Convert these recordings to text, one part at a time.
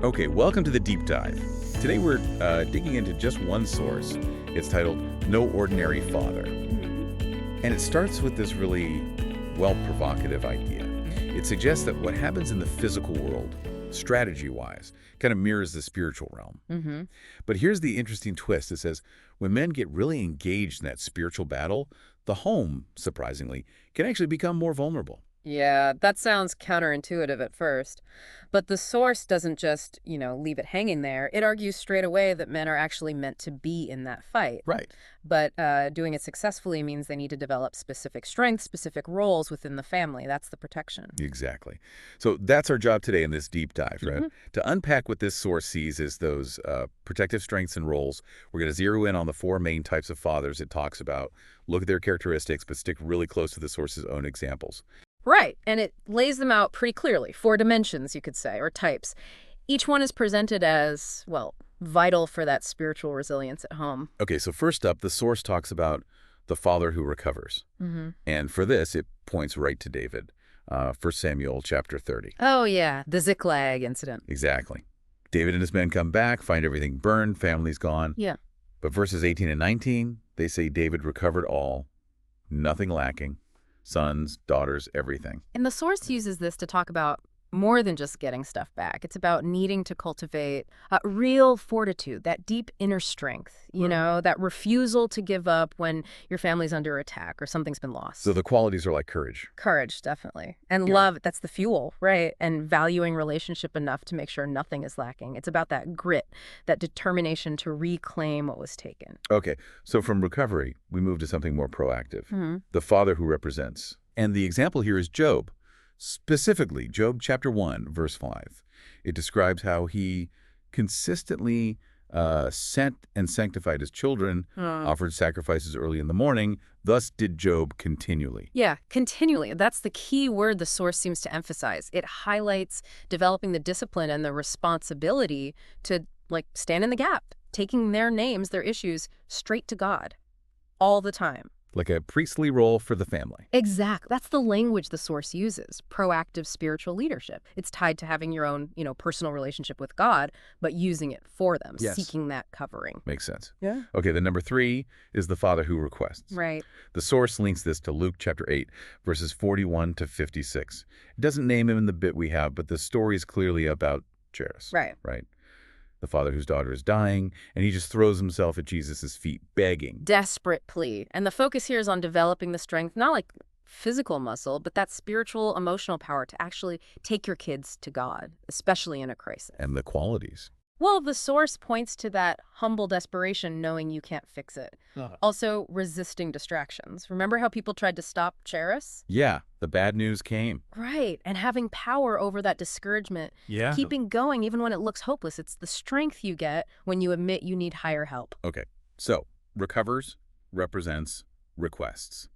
Okay, welcome to the deep dive. Today we're digging into just one source. It's titled No Ordinary Father. And it starts with this really, provocative idea. It suggests that what happens in the physical world, strategy-wise, kind of mirrors the spiritual realm. But here's the interesting twist. It says, when men get really engaged in that spiritual battle, the home, surprisingly, can actually become more vulnerable. Yeah, that sounds counterintuitive at first. But the source doesn't just, leave it hanging there. It argues straight away that men are actually meant to be in that fight. Right. But doing it successfully means they need to develop specific strengths, specific roles within the family. That's the protection. Exactly. So that's our job today in this deep dive, right? To unpack what this source sees as those protective strengths and roles, we're going to zero in on the four main types of fathers it talks about, look at their characteristics, but stick really close to the source's own examples. Right, and it lays them out pretty clearly, 4 dimensions, you could say, or types. Each one is presented as, vital for that spiritual resilience at home. Okay, so first up, the source talks about the father who recovers. And for this, it points right to David, 1 Samuel chapter 30. Oh, yeah, the Ziklag incident. Exactly. David and his men come back, find everything burned, family's gone. Yeah. But verses 18 and 19, they say David recovered all, nothing lacking. Sons, daughters, everything. And the source uses this to talk about more than just getting stuff back. It's about needing to cultivate real fortitude, that deep inner strength, that refusal to give up when your family's under attack or something's been lost. So the qualities are like courage. Courage, definitely. And love, that's the fuel, right? And valuing relationship enough to make sure nothing is lacking. It's about that grit, that determination to reclaim what was taken. Okay, so from recovery, we move to something more proactive. The father who represents. And the example here is Job. Specifically, Job chapter 1, verse 5. It describes how he consistently sent and sanctified his children, offered sacrifices early in the morning. Thus did Job continually. Yeah, continually. That's the key word the source seems to emphasize. It highlights developing the discipline and the responsibility to, stand in the gap, taking their names, their issues, straight to God all the time. Like a priestly role for the family. Exactly. That's the language the source uses, proactive spiritual leadership. It's tied to having your own, personal relationship with God, but using it for them, seeking that covering. Makes sense. Yeah. Okay, the number 3 is the father who requests. Right. The source links this to Luke chapter 8, verses 41 to 56. It doesn't name him in the bit we have, but the story is clearly about Jairus. Right. The father whose daughter is dying, and he just throws himself at Jesus' feet, begging. Desperate plea. And the focus here is on developing the strength, not like physical muscle, but that spiritual, emotional power to actually take your kids to God, especially in a crisis. And the qualities. Well, the source points to that humble desperation knowing you can't fix it. Also, resisting distractions. Remember how people tried to stop Jairus? Yeah, the bad news came. Right, and having power over that discouragement. Yeah. Keeping going even when it looks hopeless. It's the strength you get when you admit you need higher help. Okay, so recovers, represents, requests.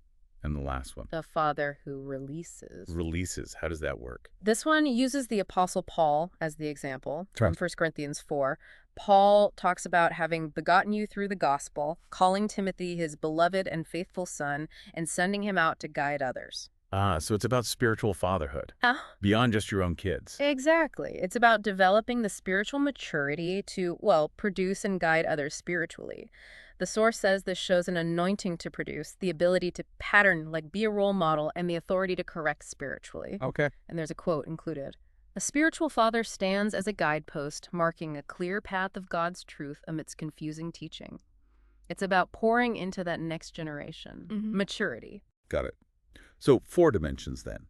And the last one. The father who releases. Releases. How does that work? This one uses the Apostle Paul as the example Sure. from 1 Corinthians 4. Paul talks about having begotten you through the gospel, calling Timothy his beloved and faithful son, and sending him out to guide others. So it's about spiritual fatherhood. Beyond just your own kids. Exactly. It's about developing the spiritual maturity to, produce and guide others spiritually. The source says this shows an anointing to produce, the ability to pattern, be a role model, and the authority to correct spiritually. Okay. And there's a quote included. A spiritual father stands as a guidepost, marking a clear path of God's truth amidst confusing teaching. It's about pouring into that next generation. Maturity. Got it. So 4 dimensions then.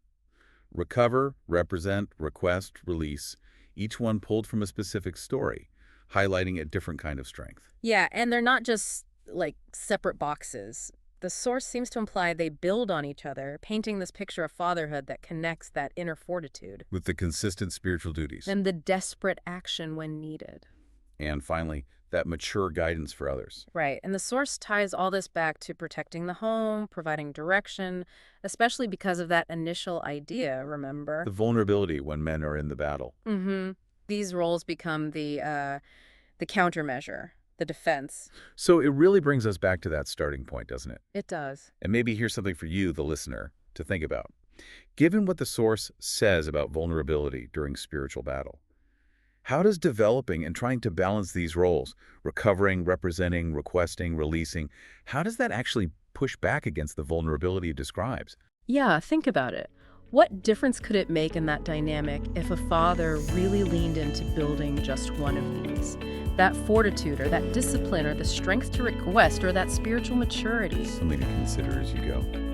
Recover, represent, request, release. Each one pulled from a specific story, highlighting a different kind of strength. Yeah, and they're not just, separate boxes. The source seems to imply they build on each other, painting this picture of fatherhood that connects that inner fortitude. With the consistent spiritual duties. And the desperate action when needed. And finally, that mature guidance for others. Right, and the source ties all this back to protecting the home, providing direction, especially because of that initial idea, remember? The vulnerability when men are in the battle. These roles become the countermeasure, the defense. So it really brings us back to that starting point, doesn't it? It does. And maybe here's something for you, the listener, to think about. Given what the source says about vulnerability during spiritual battle, How does developing and trying to balance these roles, recovering, representing, requesting, releasing, how does that actually push back against the vulnerability it describes? Yeah, think about it. What difference could it make in that dynamic if a father really leaned into building just one of these? That fortitude or that discipline or the strength to request or that spiritual maturity. Something to consider as you go.